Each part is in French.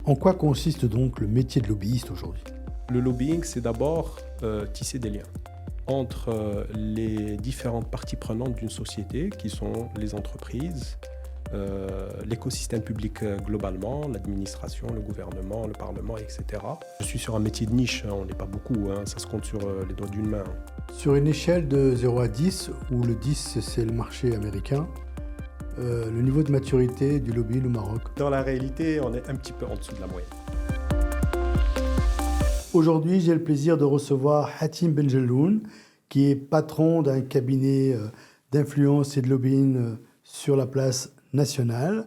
En quoi consiste donc le métier de lobbyiste aujourd'hui? Le lobbying, c'est d'abord tisser des liens entre les différentes parties prenantes d'une société, qui sont les entreprises, l'écosystème public globalement, l'administration, le gouvernement, le parlement, etc. Je suis sur un métier de niche, on n'est pas beaucoup, ça se compte sur les doigts d'une main. Sur une échelle de 0 à 10, où le 10 c'est le marché américain, le niveau de maturité du lobbying au Maroc. Dans la réalité, on est un petit peu en dessous de la moyenne. Aujourd'hui, j'ai le plaisir de recevoir Hatim Benjelloun, qui est patron d'un cabinet d'influence et de lobbying sur la place nationale,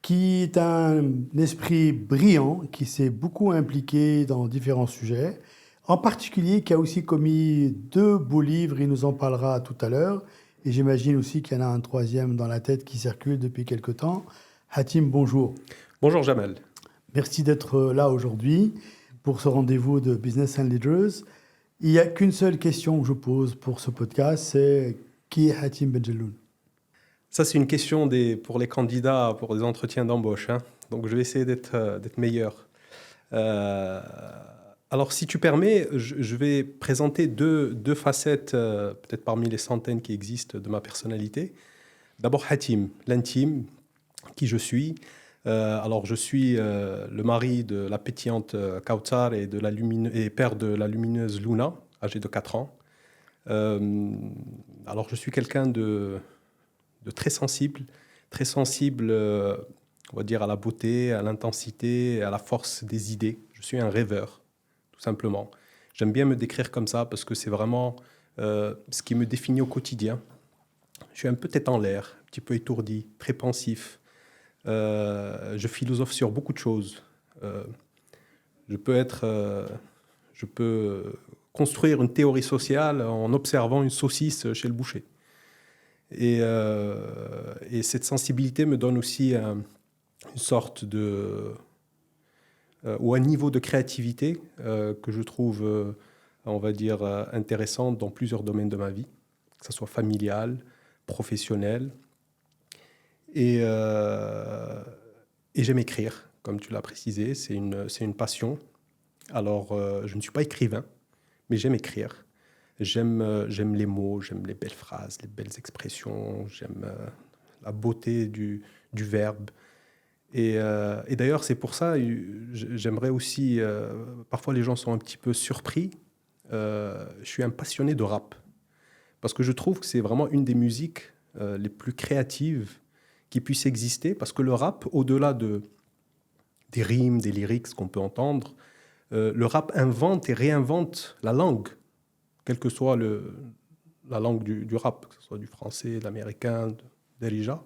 qui est un esprit brillant, qui s'est beaucoup impliqué dans différents sujets, en particulier qui a aussi commis 2 beaux livres, il nous en parlera tout à l'heure, et j'imagine aussi qu'il y en a un 3e dans la tête qui circule depuis quelque temps. Hatim, bonjour. Bonjour Jamel. Merci d'être là aujourd'hui pour ce rendez-vous de Business and Leaders. Il n'y a qu'une seule question que je pose pour ce podcast, c'est qui est Hatim Benjelloun? Ça, c'est une question pour les candidats pour des entretiens d'embauche. Donc, je vais essayer d'être meilleur. Alors, si tu permets, je vais présenter deux facettes, peut-être parmi les centaines qui existent de ma personnalité. D'abord, Hatim, l'intime, qui je suis. Alors, je suis le mari de la pétillante Kautsar et père de la lumineuse Luna, âgée de 4 ans. Alors, je suis quelqu'un de très sensible, on va dire, à la beauté, à l'intensité, à la force des idées. Je suis un rêveur, tout simplement. J'aime bien me décrire comme ça parce que c'est vraiment ce qui me définit au quotidien. Je suis un peu tête en l'air, un petit peu étourdi, très pensif. Je philosophe sur beaucoup de choses. Je peux construire une théorie sociale en observant une saucisse chez le boucher. Et cette sensibilité me donne aussi une sorte ou un niveau de créativité que je trouve, on va dire, intéressant dans plusieurs domaines de ma vie, que ce soit familial, professionnel. Et j'aime écrire, comme tu l'as précisé, c'est une passion. Alors, je ne suis pas écrivain, mais j'aime écrire. J'aime les mots, j'aime les belles phrases, les belles expressions, j'aime la beauté du verbe. Et d'ailleurs, c'est pour ça, j'aimerais aussi, parfois les gens sont un petit peu surpris, je suis un passionné de rap. Parce que je trouve que c'est vraiment une des musiques les plus créatives qui puissent exister, parce que le rap, au-delà des rimes, des lyrics qu'on peut entendre, le rap invente et réinvente la langue, quelle que soit la langue du rap, que ce soit du français, de l'américain, de Darija,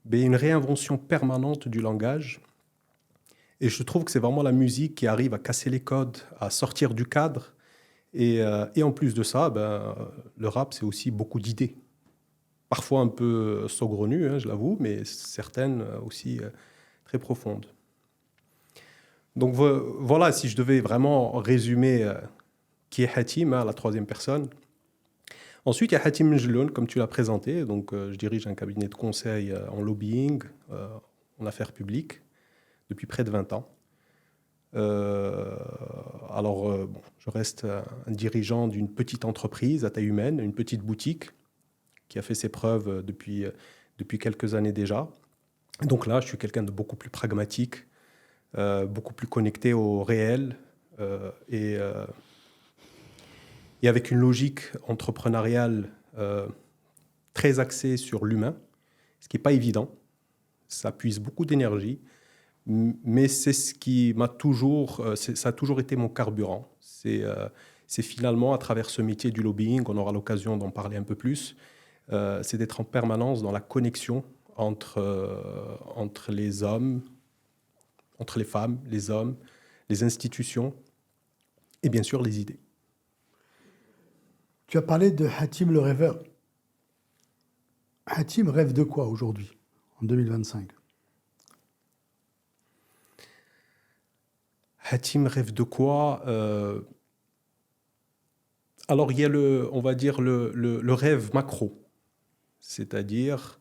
mais une réinvention permanente du langage. Et je trouve que c'est vraiment la musique qui arrive à casser les codes, à sortir du cadre. Et en plus de ça, le rap, c'est aussi beaucoup d'idées. Parfois un peu saugrenues, je l'avoue, mais certaines aussi très profondes. Donc voilà, si je devais vraiment résumer qui est Hatim, la 3e personne. Ensuite, il y a Hatim Benjelloun, comme tu l'as présenté. Donc, je dirige un cabinet de conseil en lobbying, en affaires publiques, depuis près de 20 ans. Alors, je reste un dirigeant d'une petite entreprise à taille humaine, une petite boutique qui a fait ses preuves depuis quelques années déjà. Donc là, je suis quelqu'un de beaucoup plus pragmatique, beaucoup plus connecté au réel et avec une logique entrepreneuriale très axée sur l'humain, ce qui n'est pas évident. Ça puise beaucoup d'énergie, mais c'est ce qui ça a toujours été mon carburant. C'est finalement, à travers ce métier du lobbying, on aura l'occasion d'en parler un peu plus, c'est d'être en permanence dans la connexion entre les hommes, entre les femmes, les hommes, les institutions et bien sûr les idées. Tu as parlé de Hatim le rêveur. Hatim rêve de quoi aujourd'hui, en 2025? Hatim rêve de quoi? Alors, il y a on va dire le rêve macro, c'est-à-dire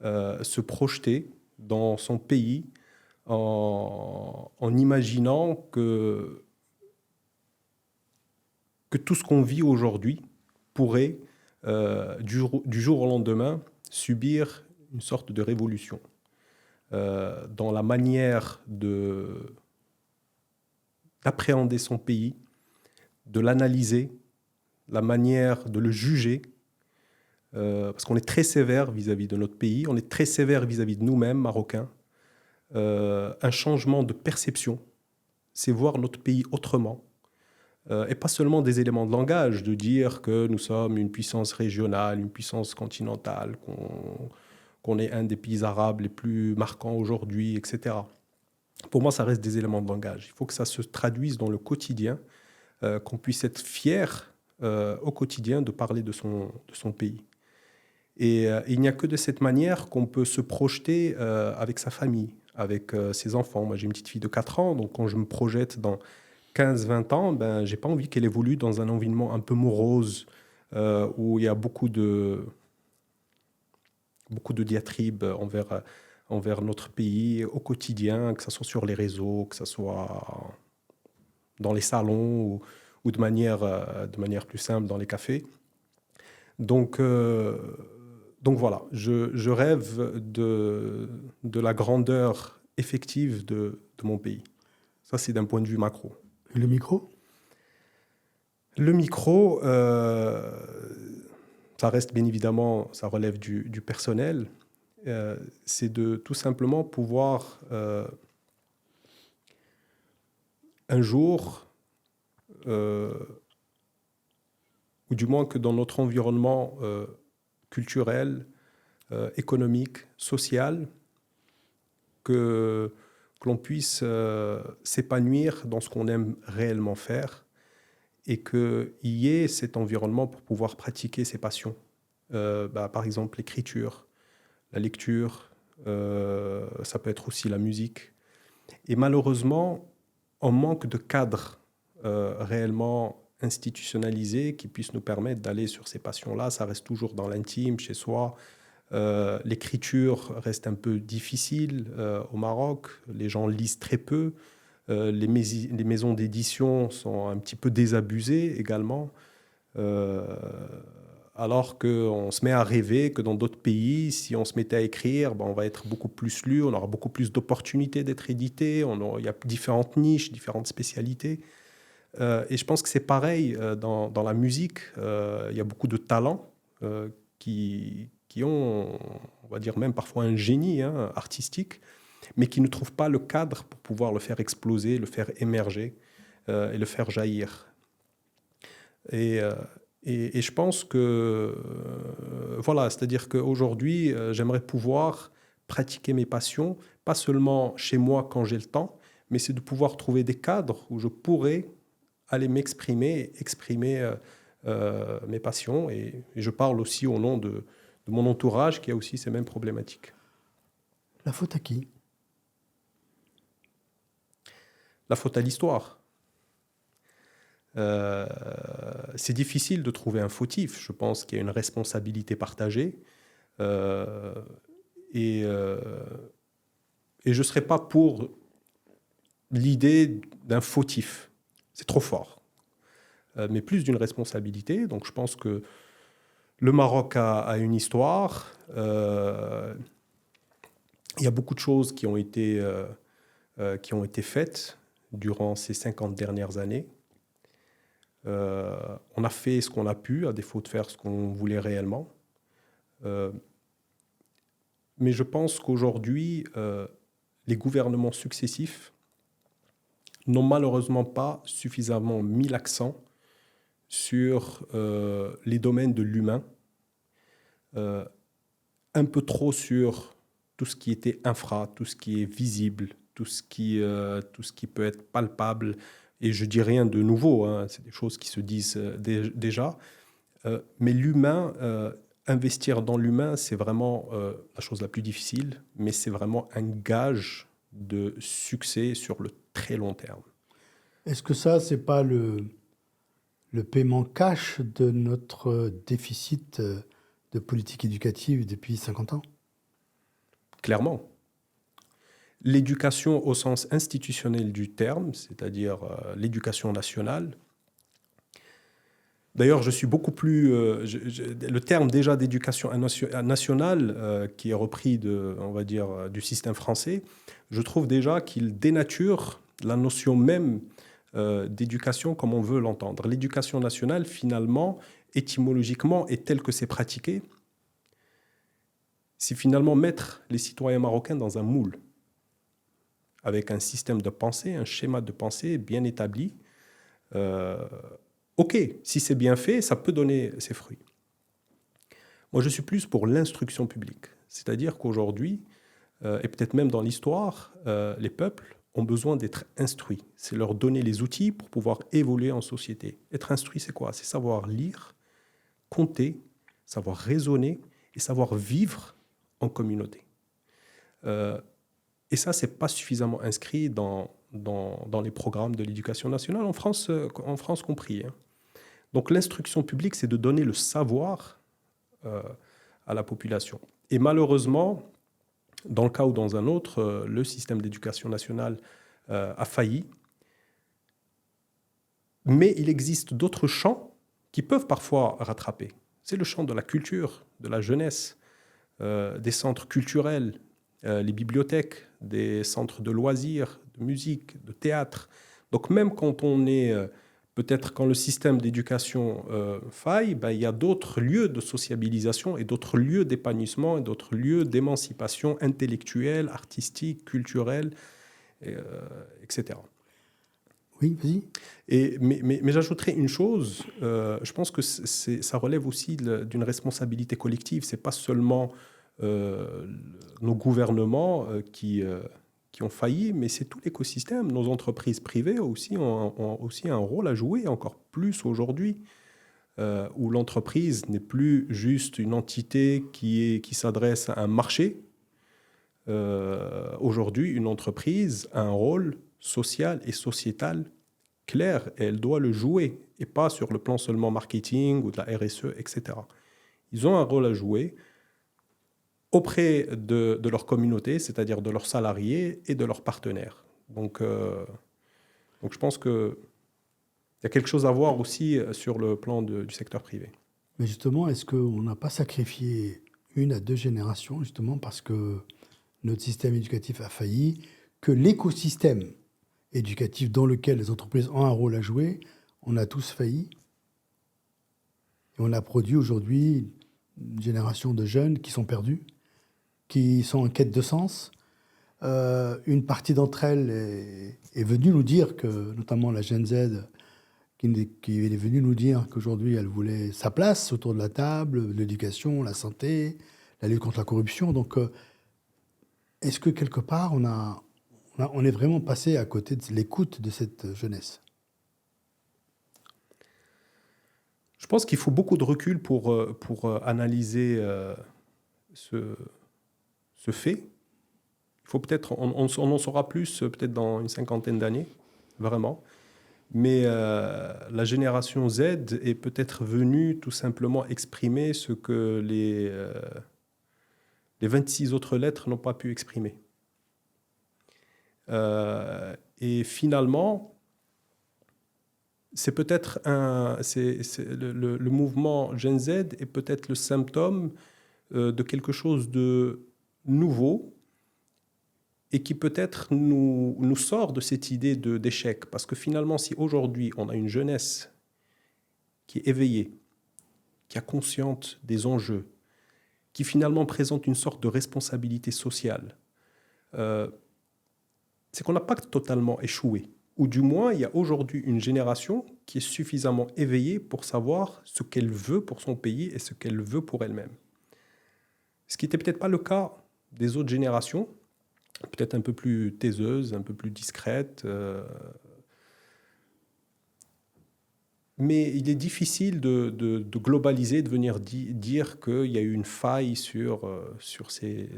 se projeter dans son pays en imaginant que tout ce qu'on vit aujourd'hui pourrait, du jour au lendemain, subir une sorte de révolution dans la manière d'appréhender son pays, de l'analyser, la manière de le juger, parce qu'on est très sévère vis-à-vis de notre pays, on est très sévère vis-à-vis de nous-mêmes, Marocains. Un changement de perception, c'est voir notre pays autrement. Et pas seulement des éléments de langage, de dire que nous sommes une puissance régionale, une puissance continentale, qu'on est un des pays arabes les plus marquants aujourd'hui, etc. Pour moi, ça reste des éléments de langage. Il faut que ça se traduise dans le quotidien, qu'on puisse être fier au quotidien de parler de son pays. Et il n'y a que de cette manière qu'on peut se projeter avec sa famille, avec ses enfants. Moi, j'ai une petite fille de 4 ans, donc quand je me projette dans 15-20 ans, ben, je n'ai pas envie qu'elle évolue dans un environnement un peu morose, où il y a beaucoup de diatribes envers notre pays au quotidien, que ce soit sur les réseaux, que ce soit dans les salons ou de manière plus simple dans les cafés. Donc voilà, je rêve de la grandeur effective de mon pays. Ça, c'est d'un point de vue macro. Et le micro? Le micro, ça reste bien évidemment, ça relève du personnel. C'est de tout simplement pouvoir un jour, ou du moins que dans notre environnement culturel, économique, social, que l'on puisse s'épanouir dans ce qu'on aime réellement faire et qu'il y ait cet environnement pour pouvoir pratiquer ses passions. Par exemple, l'écriture, la lecture, ça peut être aussi la musique. Et malheureusement, on manque de cadres réellement institutionnalisés qui puissent nous permettre d'aller sur ces passions-là. Ça reste toujours dans l'intime, chez soi. L'écriture reste un peu difficile au Maroc. Les gens lisent très peu. Les maisons d'édition sont un petit peu désabusées également. Alors qu'on se met à rêver que dans d'autres pays, si on se mettait à écrire, on va être beaucoup plus lu, on aura beaucoup plus d'opportunités d'être édité, il y a différentes niches, différentes spécialités. Et je pense que c'est pareil dans la musique. Il y a beaucoup de talents qui ont, on va dire même parfois un génie artistique, mais qui ne trouvent pas le cadre pour pouvoir le faire exploser, le faire émerger et le faire jaillir. Et je pense que, voilà, c'est-à-dire qu'aujourd'hui, j'aimerais pouvoir pratiquer mes passions, pas seulement chez moi quand j'ai le temps, mais c'est de pouvoir trouver des cadres où je pourrais aller m'exprimer, exprimer mes passions. Et je parle aussi au nom de mon entourage qui a aussi ces mêmes problématiques. La faute à qui? La faute à l'histoire. C'est difficile de trouver un fautif. Je pense qu'il y a une responsabilité partagée. Et je ne serais pas pour l'idée d'un fautif. C'est trop fort. Mais plus d'une responsabilité. Donc je pense que le Maroc a une histoire. Il y a beaucoup de choses qui ont été faites durant ces 50 dernières années. On a fait ce qu'on a pu, à défaut de faire ce qu'on voulait réellement. Mais je pense qu'aujourd'hui, les gouvernements successifs n'ont malheureusement pas suffisamment mis l'accent sur les domaines de l'humain, un peu trop sur tout ce qui était infra, tout ce qui est visible, tout ce qui peut être palpable. Et je dis rien de nouveau, c'est des choses qui se disent déjà. Mais l'humain, investir dans l'humain, c'est vraiment la chose la plus difficile, mais c'est vraiment un gage de succès sur le très long terme. Est-ce que ça, c'est pas le paiement cash de notre déficit de politique éducative depuis 50 ans? Clairement. l'éducation au sens institutionnel du terme, c'est-à-dire l'éducation nationale. D'ailleurs, je suis beaucoup plus... le terme déjà d'éducation nationale, qui est repris on va dire, du système français, je trouve déjà qu'il dénature la notion même d'éducation comme on veut l'entendre. L'éducation nationale, finalement, étymologiquement, et telle que c'est pratiqué, c'est finalement mettre les citoyens marocains dans un moule, avec un système de pensée, un schéma de pensée bien établi. Ok, si c'est bien fait, ça peut donner ses fruits. Moi, je suis plus pour l'instruction publique. C'est-à-dire qu'aujourd'hui, et peut-être même dans l'histoire, les peuples ont besoin d'être instruits. C'est leur donner les outils pour pouvoir évoluer en société. Être instruit, c'est quoi? C'est savoir lire, compter, savoir raisonner et savoir vivre en communauté. Et ça, ce n'est pas suffisamment inscrit dans les programmes de l'éducation nationale, en France compris. Hein. Donc l'instruction publique, c'est de donner le savoir à la population. Et malheureusement, dans le cas ou dans un autre, le système d'éducation nationale a failli. Mais il existe d'autres champs qui peuvent parfois rattraper. C'est le champ de la culture, de la jeunesse, des centres culturels, les bibliothèques, des centres de loisirs, de musique, de théâtre. Donc même quand on est, peut-être quand le système d'éducation faille, il y a d'autres lieux de sociabilisation et d'autres lieux d'épanouissement et d'autres lieux d'émancipation intellectuelle, artistique, culturelle, etc. Oui, vas-y. Mais j'ajouterais une chose, je pense que ça relève aussi d'une responsabilité collective. Ce n'est pas seulement nos gouvernements qui ont failli, mais c'est tout l'écosystème. Nos entreprises privées aussi ont aussi un rôle à jouer, encore plus aujourd'hui, où l'entreprise n'est plus juste une entité qui s'adresse à un marché. Aujourd'hui, une entreprise a un rôle social et sociétal clair, et elle doit le jouer, et pas sur le plan seulement marketing ou de la RSE, etc. Ils ont un rôle à jouer auprès de leur communauté, c'est-à-dire de leurs salariés et de leurs partenaires. Donc je pense qu'il y a quelque chose à voir aussi sur le plan du secteur privé. Mais justement, est-ce qu'on n'a pas sacrifié 1 à 2 générations, justement, parce que notre système éducatif a failli, que l'écosystème éducatif dans lequel les entreprises ont un rôle à jouer, on a tous failli. Et on a produit aujourd'hui une génération de jeunes qui sont perdus, qui sont en quête de sens. Une partie d'entre elles est venue nous dire que, notamment la Gen Z, qui est venue nous dire qu'aujourd'hui elle voulait sa place autour de la table, l'éducation, la santé, la lutte contre la corruption. Donc, est-ce que quelque part on est vraiment passé à côté de l'écoute de cette jeunesse? Je pense qu'il faut beaucoup de recul pour analyser ce fait. Il faut peut-être, on en saura plus peut-être dans une 50aine d'années, vraiment. Mais la génération Z est peut-être venue tout simplement exprimer ce que les 26 autres lettres n'ont pas pu exprimer. Et finalement, c'est peut-être le mouvement Gen Z est peut-être le symptôme de quelque chose de nouveau et qui peut-être nous sort de cette idée d'échec. Parce que finalement, si aujourd'hui on a une jeunesse qui est éveillée, qui est consciente des enjeux, qui finalement présente une sorte de responsabilité sociale, c'est qu'on n'a pas totalement échoué. Ou du moins, il y a aujourd'hui une génération qui est suffisamment éveillée pour savoir ce qu'elle veut pour son pays et ce qu'elle veut pour elle-même. Ce qui n'était peut-être pas le cas des autres générations, peut-être un peu plus taiseuses, un peu plus discrètes. Mais il est difficile de globaliser, de venir dire qu'il y a eu une faille sur ces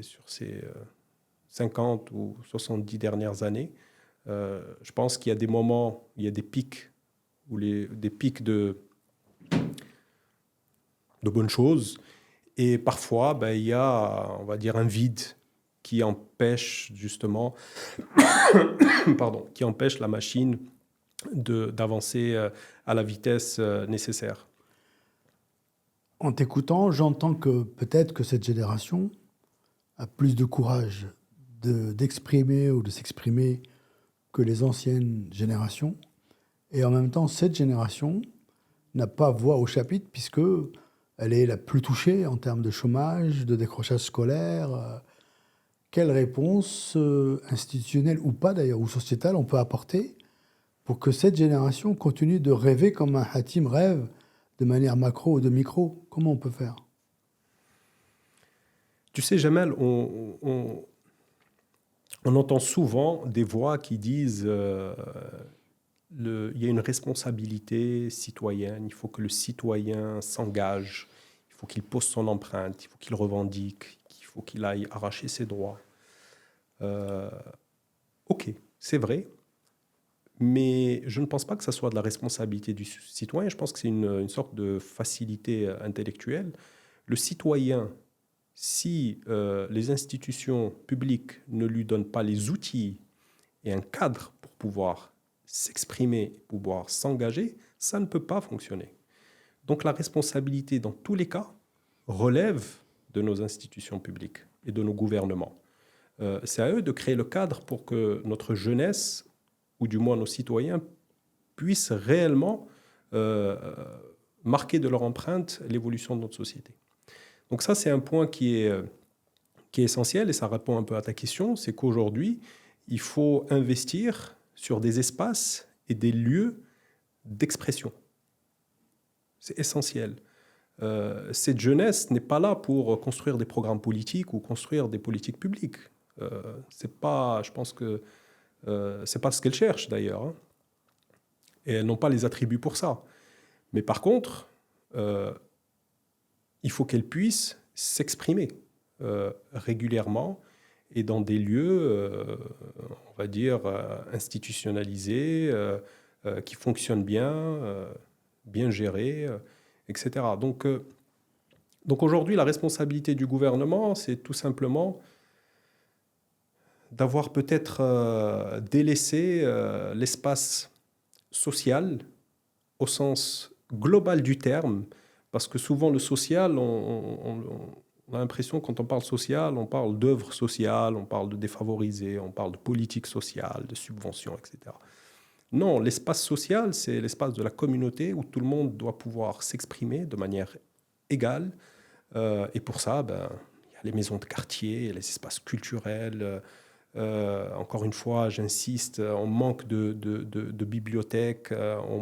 50 ou 70 dernières années. Je pense qu'il y a des moments, il y a des pics, des pics de bonnes choses. Et parfois, il y a, on va dire, un vide qui empêche justement qui empêche la machine d'avancer à la vitesse nécessaire. En t'écoutant, j'entends que peut-être que cette génération a plus de courage d'exprimer ou de s'exprimer que les anciennes générations. Et en même temps, cette génération n'a pas voix au chapitre puisque elle est la plus touchée en termes de chômage, de décrochage scolaire. Quelle réponse institutionnelle ou pas d'ailleurs, ou sociétale, on peut apporter pour que cette génération continue de rêver comme un Hatim rêve de manière macro ou de micro? Comment on peut faire? Tu sais, Jamel, on entend souvent des voix qui disent il y a une responsabilité citoyenne, il faut que le citoyen s'engage, il faut qu'il pose son empreinte, il faut qu'il revendique, il faut qu'il aille arracher ses droits. Ok, c'est vrai, mais je ne pense pas que ça soit de la responsabilité du citoyen, je pense que c'est une sorte de facilité intellectuelle. Le citoyen, si les institutions publiques ne lui donnent pas les outils et un cadre pour pouvoir s'exprimer, pouvoir s'engager, ça ne peut pas fonctionner. Donc la responsabilité, dans tous les cas, relève de nos institutions publiques et de nos gouvernements. C'est à eux de créer le cadre pour que notre jeunesse, ou du moins nos citoyens, puissent réellement marquer de leur empreinte l'évolution de notre société. Donc ça, c'est un point qui est essentiel, et ça répond un peu à ta question, c'est qu'aujourd'hui, il faut investir sur des espaces et des lieux d'expression. C'est essentiel. Cette jeunesse n'est pas là pour construire des programmes politiques ou construire des politiques publiques. C'est pas, je pense que c'est pas ce qu'elles cherchent d'ailleurs, hein. Et elles n'ont pas les attributs pour ça. Mais par contre, il faut qu'elles puissent s'exprimer régulièrement et dans des lieux, on va dire, institutionnalisés, qui fonctionnent bien, bien gérés, etc. Donc aujourd'hui, la responsabilité du gouvernement, c'est tout simplement d'avoir peut-être délaissé l'espace social au sens global du terme, parce que souvent le social, on a l'impression quand on parle social, on parle d'œuvres sociales, on parle de défavorisés, on parle de politique sociale, de subventions, etc. Non, l'espace social, c'est l'espace de la communauté où tout le monde doit pouvoir s'exprimer de manière égale. Et pour ça, il y a les maisons de quartier, les espaces culturels. Encore une fois, j'insiste, on manque de bibliothèques, on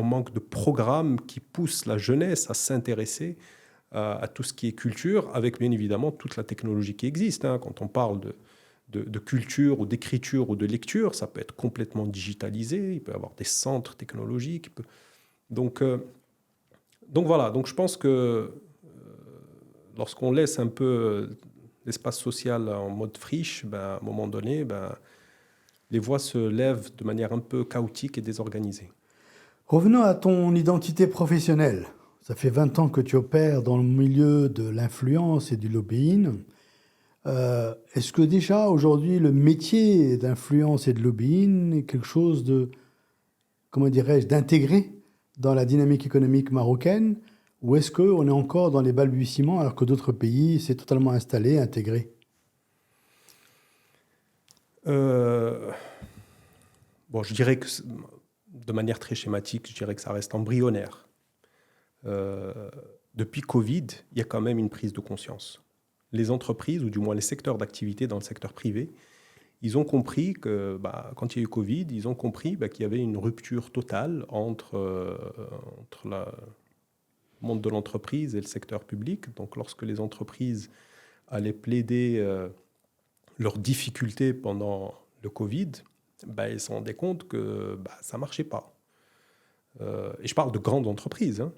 manque de programmes qui poussent la jeunesse à s'intéresser à tout ce qui est culture, avec bien évidemment toute la technologie qui existe. Hein. Quand on parle de culture ou d'écriture ou de lecture, ça peut être complètement digitalisé, il peut y avoir des centres technologiques. Donc voilà, donc je pense que lorsqu'on laisse un peu l'espace social en mode friche, à un moment donné, les voix se lèvent de manière un peu chaotique et désorganisée. Revenons à ton identité professionnelle. Ça fait 20 ans que tu opères dans le milieu de l'influence et du lobbying. Est-ce que déjà aujourd'hui le métier d'influence et de lobbying est quelque chose de, comment dirais-je, d'intégré dans la dynamique économique marocaine, ou est-ce qu'on est encore dans les balbutiements alors que d'autres pays c'est totalement installé, intégré? Bon, je dirais que, de manière très schématique, je dirais que ça reste embryonnaire. Depuis Covid, il y a quand même une prise de conscience. Les entreprises, ou du moins les secteurs d'activité dans le secteur privé, ils ont compris que, quand il y a eu Covid, ils ont compris qu'il y avait une rupture totale entre le monde de l'entreprise et le secteur public. Donc, lorsque les entreprises allaient plaider leurs difficultés pendant le Covid, ils se rendaient compte que ça ne marchait pas. Et je parle de grandes entreprises, hein,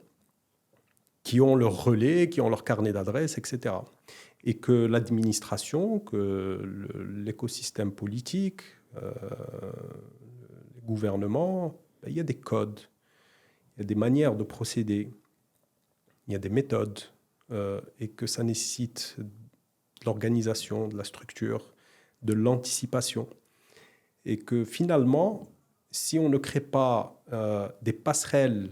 qui ont leur relais, qui ont leur carnet d'adresses, etc. Et que l'administration, que l'écosystème politique, les gouvernements, il y a des codes, il y a des manières de procéder, il y a des méthodes, et que ça nécessite de l'organisation, de la structure, de l'anticipation. Et que finalement, si on ne crée pas des passerelles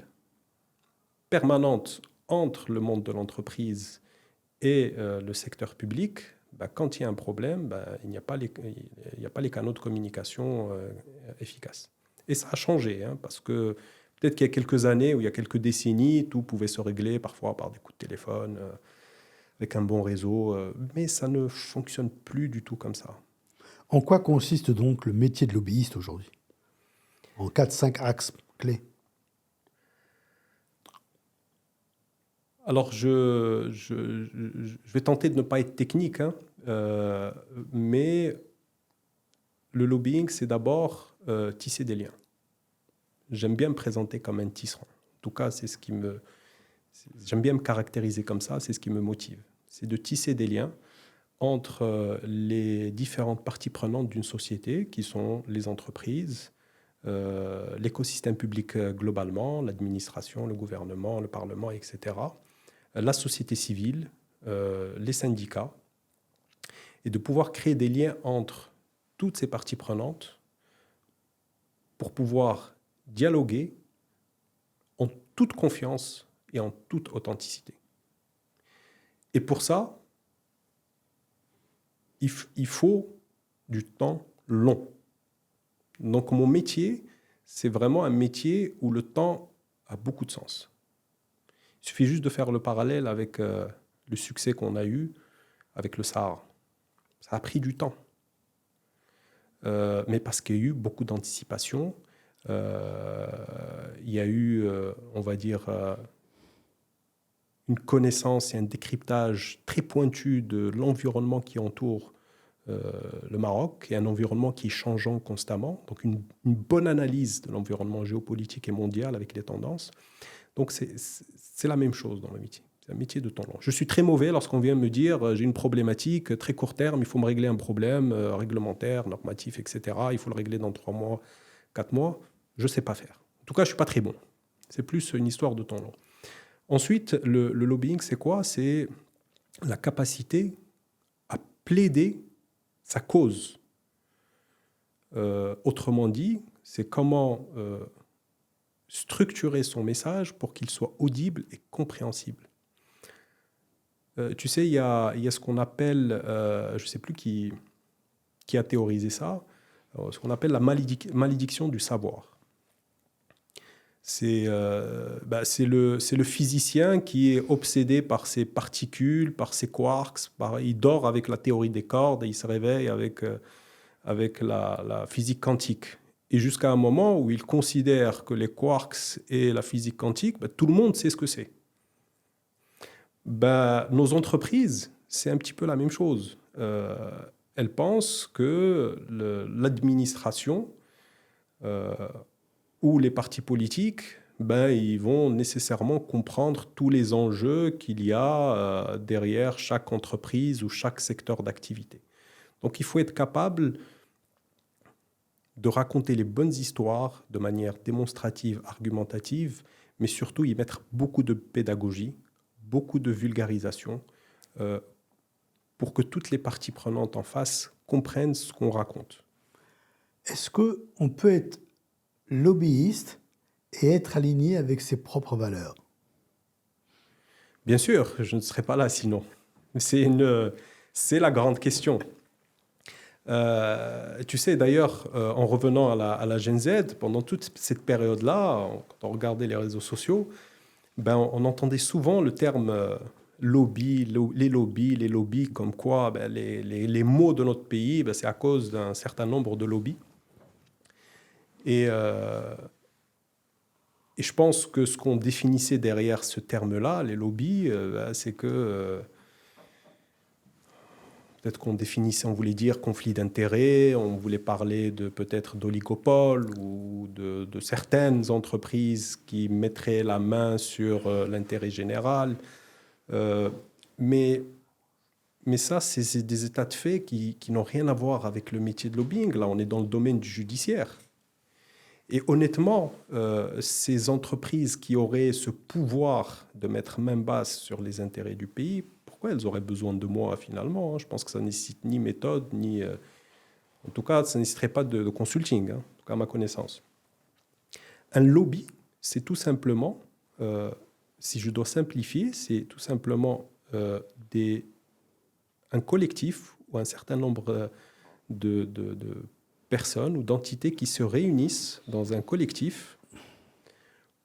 permanentes entre le monde de l'entreprise et le secteur public, quand il y a un problème, il n'y a pas les canaux de communication efficaces. Et ça a changé, parce que peut-être qu'il y a quelques années ou il y a quelques décennies, tout pouvait se régler parfois par des coups de téléphone, avec un bon réseau, mais ça ne fonctionne plus du tout comme ça. En quoi consiste donc le métier de lobbyiste aujourd'hui? En 4-5 axes clés. Alors, je vais tenter de ne pas être technique, mais le lobbying, c'est d'abord tisser des liens. J'aime bien me présenter comme un tisserand. En tout cas, j'aime bien me caractériser comme ça, c'est ce qui me motive. C'est de tisser des liens entre les différentes parties prenantes d'une société, qui sont les entreprises, l'écosystème public globalement, l'administration, le gouvernement, le Parlement, etc., la société civile, les syndicats, et de pouvoir créer des liens entre toutes ces parties prenantes pour pouvoir dialoguer en toute confiance et en toute authenticité. Et pour ça, il faut du temps long. Donc mon métier, c'est vraiment un métier où le temps a beaucoup de sens. Il suffit juste de faire le parallèle avec le succès qu'on a eu avec le Sahara. Ça a pris du temps. Mais parce qu'il y a eu beaucoup d'anticipation, il y a eu, on va dire, une connaissance et un décryptage très pointu de l'environnement qui entoure le Maroc, et un environnement qui est changeant constamment. Donc une bonne analyse de l'environnement géopolitique et mondial avec les tendances. Donc c'est la même chose dans le métier. C'est un métier de temps long. Je suis très mauvais lorsqu'on vient me dire j'ai une problématique très court terme, il faut me régler un problème réglementaire, normatif, etc. Il faut le régler dans 3 mois, 4 mois. Je ne sais pas faire. En tout cas, je ne suis pas très bon. C'est plus une histoire de temps long. Ensuite, le lobbying, c'est quoi? C'est la capacité à plaider sa cause. Autrement dit, c'est comment structurer son message pour qu'il soit audible et compréhensible. Tu sais, il y a ce qu'on appelle, je ne sais plus qui a théorisé ça, ce qu'on appelle la malédiction du savoir. C'est le physicien qui est obsédé par ses particules, par ses quarks. Il dort avec la théorie des cordes et il se réveille avec la physique quantique. Et jusqu'à un moment où il considère que les quarks et la physique quantique, tout le monde sait ce que c'est. Nos entreprises, c'est un petit peu la même chose. Elles pensent que l'administration ou les partis politiques, ils vont nécessairement comprendre tous les enjeux qu'il y a derrière chaque entreprise ou chaque secteur d'activité. Donc il faut être capable de raconter les bonnes histoires de manière démonstrative, argumentative, mais surtout y mettre beaucoup de pédagogie, beaucoup de vulgarisation, pour que toutes les parties prenantes en face comprennent ce qu'on raconte. Est-ce qu'on peut être lobbyiste et être aligné avec ses propres valeurs? Bien sûr, je ne serais pas là sinon. C'est la grande question. Tu sais, d'ailleurs, en revenant à la Gen Z, pendant toute cette période-là, quand on regardait les réseaux sociaux, on entendait souvent le terme lobby, les lobbies, comme quoi les maux de notre pays, c'est à cause d'un certain nombre de lobbies. Et je pense que ce qu'on définissait derrière ce terme-là, les lobbies, c'est que peut-être qu'on définissait, on voulait dire conflit d'intérêts, on voulait parler peut-être d'oligopole ou de certaines entreprises qui mettraient la main sur l'intérêt général. Mais ça, c'est des états de fait qui n'ont rien à voir avec le métier de lobbying. Là, on est dans le domaine du judiciaire. Et honnêtement, ces entreprises qui auraient ce pouvoir de mettre main basse sur les intérêts du pays, pourquoi elles auraient besoin de moi finalement, hein. Je pense que ça ne nécessite ni méthode, ni... en tout cas, ça ne nécessiterait pas de consulting, hein, en tout cas à ma connaissance. Un lobby, c'est tout simplement, si je dois simplifier, c'est tout simplement un collectif ou un certain nombre de personnes ou d'entités qui se réunissent dans un collectif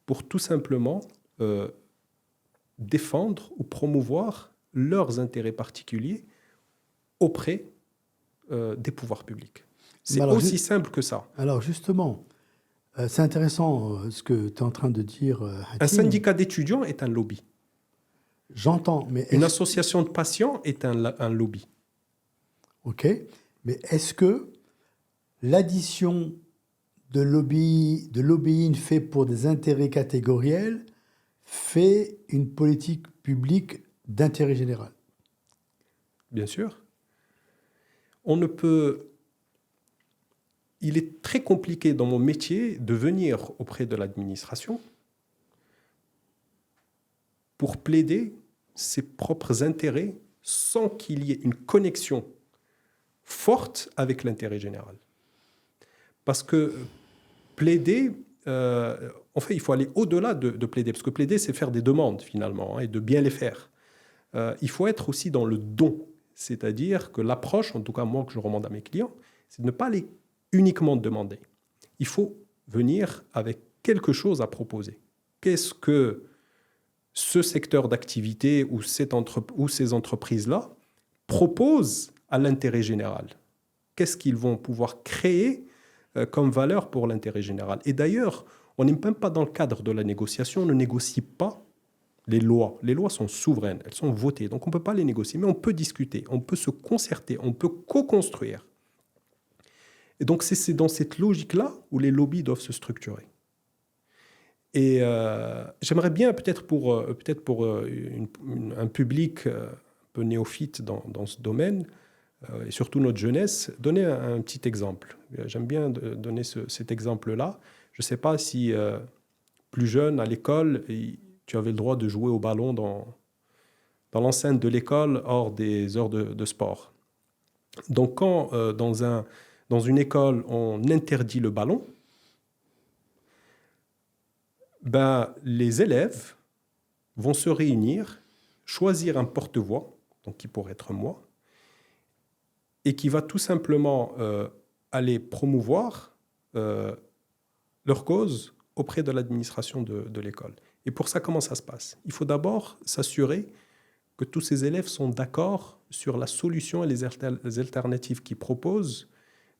pour tout simplement défendre ou promouvoir leurs intérêts particuliers auprès des pouvoirs publics. C'est aussi simple que ça. Alors justement, c'est intéressant ce que tu es en train de dire, Hatim. Un syndicat d'étudiants est un lobby. J'entends, mais... Une association de patients est un lobby. OK, mais est-ce que l'addition de lobbying fait pour des intérêts catégoriels fait une politique publique d'intérêt général? Bien sûr. On ne peut... Il est très compliqué dans mon métier de venir auprès de l'administration pour plaider ses propres intérêts sans qu'il y ait une connexion forte avec l'intérêt général. Parce que plaider, en fait, il faut aller au-delà de plaider, parce que plaider, c'est faire des demandes, finalement, hein, et de bien les faire. Il faut être aussi dans le don, c'est-à-dire que l'approche, en tout cas moi que je recommande à mes clients, c'est de ne pas aller uniquement demander. Il faut venir avec quelque chose à proposer. Qu'est-ce que ce secteur d'activité ou ces entreprises-là proposent à l'intérêt général? Qu'est-ce qu'ils vont pouvoir créer comme valeur pour l'intérêt général? Et d'ailleurs, on n'est même pas dans le cadre de la négociation, on ne négocie pas les lois. Les lois sont souveraines, elles sont votées, donc on ne peut pas les négocier, mais on peut discuter, on peut se concerter, on peut co-construire. Et donc c'est dans cette logique-là où les lobbies doivent se structurer. Et j'aimerais bien, peut-être pour un public un peu néophyte dans ce domaine, et surtout notre jeunesse, donner un petit exemple. J'aime bien donner cet exemple-là. Je ne sais pas si plus jeune, à l'école, tu avais le droit de jouer au ballon dans l'enceinte de l'école hors des heures de sport. Donc quand dans une école, on interdit le ballon, ben, les élèves vont se réunir, choisir un porte-voix, donc qui pourrait être moi, et qui va tout simplement aller promouvoir leur cause auprès de l'administration de l'école. Et pour ça, comment ça se passe? Il faut d'abord s'assurer que tous ces élèves sont d'accord sur la solution et les alternatives qu'ils proposent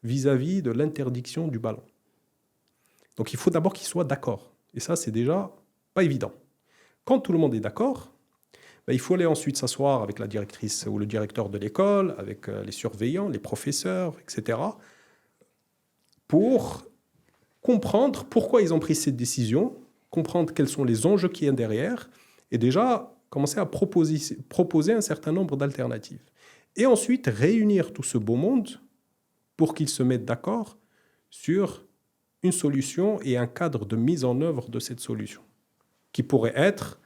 vis-à-vis de l'interdiction du ballon. Donc il faut d'abord qu'ils soient d'accord. Et ça, c'est déjà pas évident. Quand tout le monde est d'accord, ben, il faut aller ensuite s'asseoir avec la directrice ou le directeur de l'école, avec les surveillants, les professeurs, etc., pour comprendre pourquoi ils ont pris cette décision, comprendre quels sont les enjeux qu'il y a derrière, et déjà commencer à proposer un certain nombre d'alternatives. Et ensuite, réunir tout ce beau monde pour qu'ils se mettent d'accord sur une solution et un cadre de mise en œuvre de cette solution, qui pourrait être,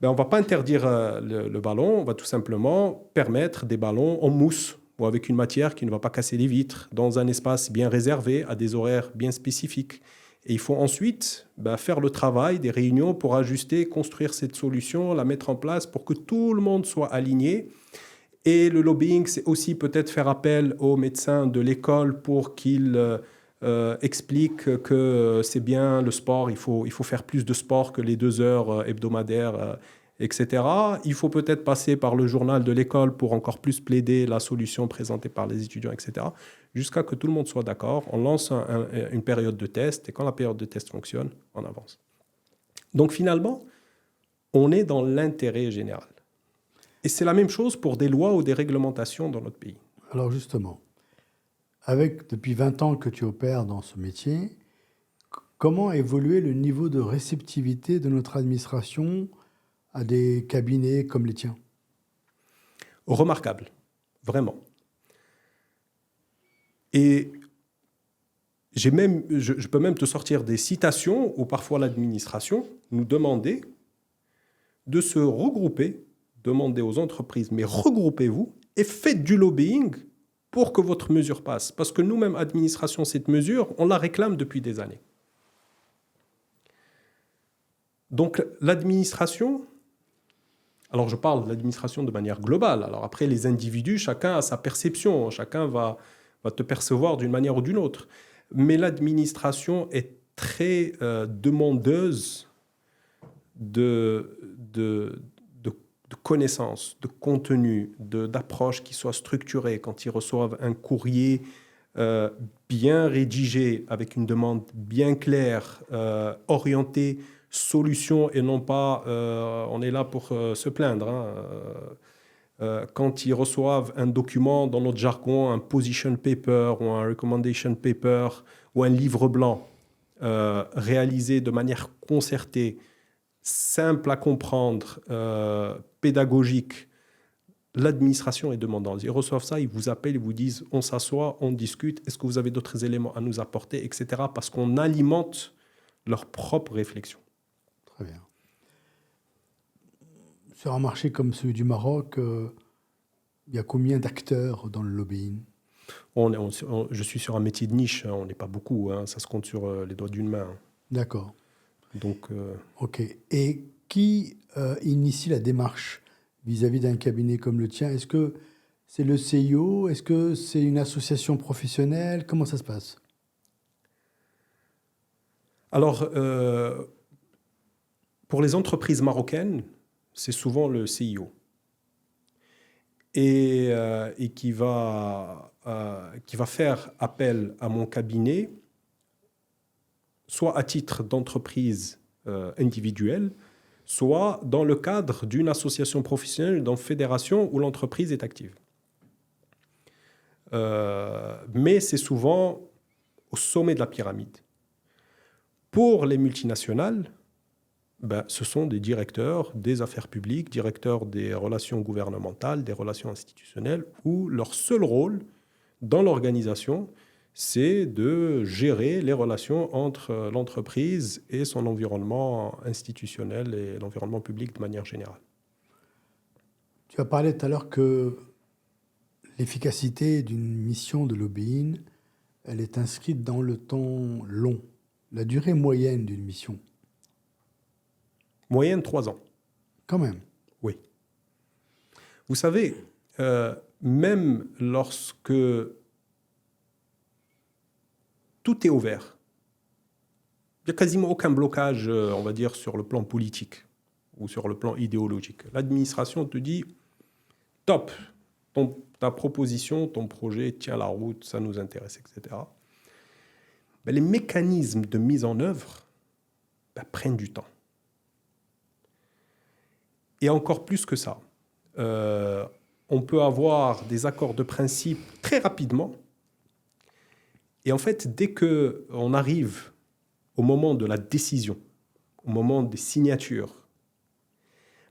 on ne va pas interdire le ballon, on va tout simplement permettre des ballons en mousse ou avec une matière qui ne va pas casser les vitres, dans un espace bien réservé, à des horaires bien spécifiques. Et il faut ensuite faire le travail des réunions pour ajuster, construire cette solution, la mettre en place pour que tout le monde soit aligné. Et le lobbying, c'est aussi peut-être faire appel aux médecins de l'école pour qu'ils expliquent que c'est bien le sport, il faut faire plus de sport que les 2 heures hebdomadaires, etc. Il faut peut-être passer par le journal de l'école pour encore plus plaider la solution présentée par les étudiants, etc. Jusqu'à que tout le monde soit d'accord. On lance une période de test et quand la période de test fonctionne, on avance. Donc finalement, on est dans l'intérêt général. Et c'est la même chose pour des lois ou des réglementations dans notre pays. Alors justement, depuis 20 ans que tu opères dans ce métier, comment a évolué le niveau de réceptivité de notre administration à des cabinets comme les tiens? Remarquable, vraiment. Et je peux même te sortir des citations où parfois l'administration nous demandait de se regrouper demandez aux entreprises, mais regroupez-vous et faites du lobbying pour que votre mesure passe. Parce que nous-mêmes, administration, cette mesure, on la réclame depuis des années. Donc l'administration, alors je parle de l'administration de manière globale, alors après les individus, chacun a sa perception, chacun va te percevoir d'une manière ou d'une autre, mais l'administration est très demandeuse de connaissances, de contenu, d'approches qui soient structurées. Quand ils reçoivent un courrier bien rédigé, avec une demande bien claire, orientée, solution et non pas on est là pour se plaindre. Quand ils reçoivent un document dans notre jargon, un position paper ou un recommendation paper ou un livre blanc réalisé de manière concertée, simple à comprendre, pédagogique, l'administration est demandante. Ils reçoivent ça, ils vous appellent, ils vous disent on s'assoit, on discute, est-ce que vous avez d'autres éléments à nous apporter, etc. Parce qu'on alimente leur propre réflexion. Très bien. Sur un marché comme celui du Maroc, il y a combien d'acteurs dans le lobbying ? Je suis sur un métier de niche, on n'est pas beaucoup, ça se compte sur les doigts d'une main. D'accord. Donc, OK. Et qui initie la démarche vis-à-vis d'un cabinet comme le tien ? Est-ce que c'est le CIO ? Est-ce que c'est une association professionnelle ? Comment ça se passe ? Alors, pour les entreprises marocaines, c'est souvent le CIO. Et qui va faire appel à mon cabinet, soit à titre d'entreprise individuelle, soit dans le cadre d'une association professionnelle, d'une fédération où l'entreprise est active. Mais c'est souvent au sommet de la pyramide. Pour les multinationales, ce sont des directeurs des affaires publiques, directeurs des relations gouvernementales, des relations institutionnelles, où leur seul rôle dans l'organisation, c'est de gérer les relations entre l'entreprise et son environnement institutionnel et l'environnement public de manière générale. Tu as parlé tout à l'heure que l'efficacité d'une mission de lobbying, elle est inscrite dans le temps long. La durée moyenne d'une mission. Moyenne 3 ans. Quand même. Oui. Vous savez, même lorsque tout est ouvert, il n'y a quasiment aucun blocage, on va dire, sur le plan politique ou sur le plan idéologique. L'administration te dit, top, ta proposition, ton projet tient la route, ça nous intéresse, etc. Les mécanismes de mise en œuvre prennent du temps. Et encore plus que ça, on peut avoir des accords de principe très rapidement. Et en fait, dès qu'on arrive au moment de la décision, au moment des signatures,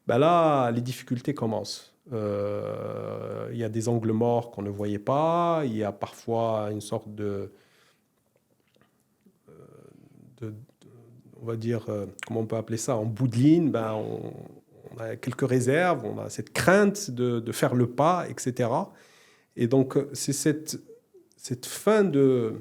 là, les difficultés commencent. Il y a des angles morts qu'on ne voyait pas. Il y a parfois une sorte de on va dire, comment on peut appeler ça, en bout de ligne, on a quelques réserves, on a cette crainte de faire le pas, etc. Et donc, c'est cette fin de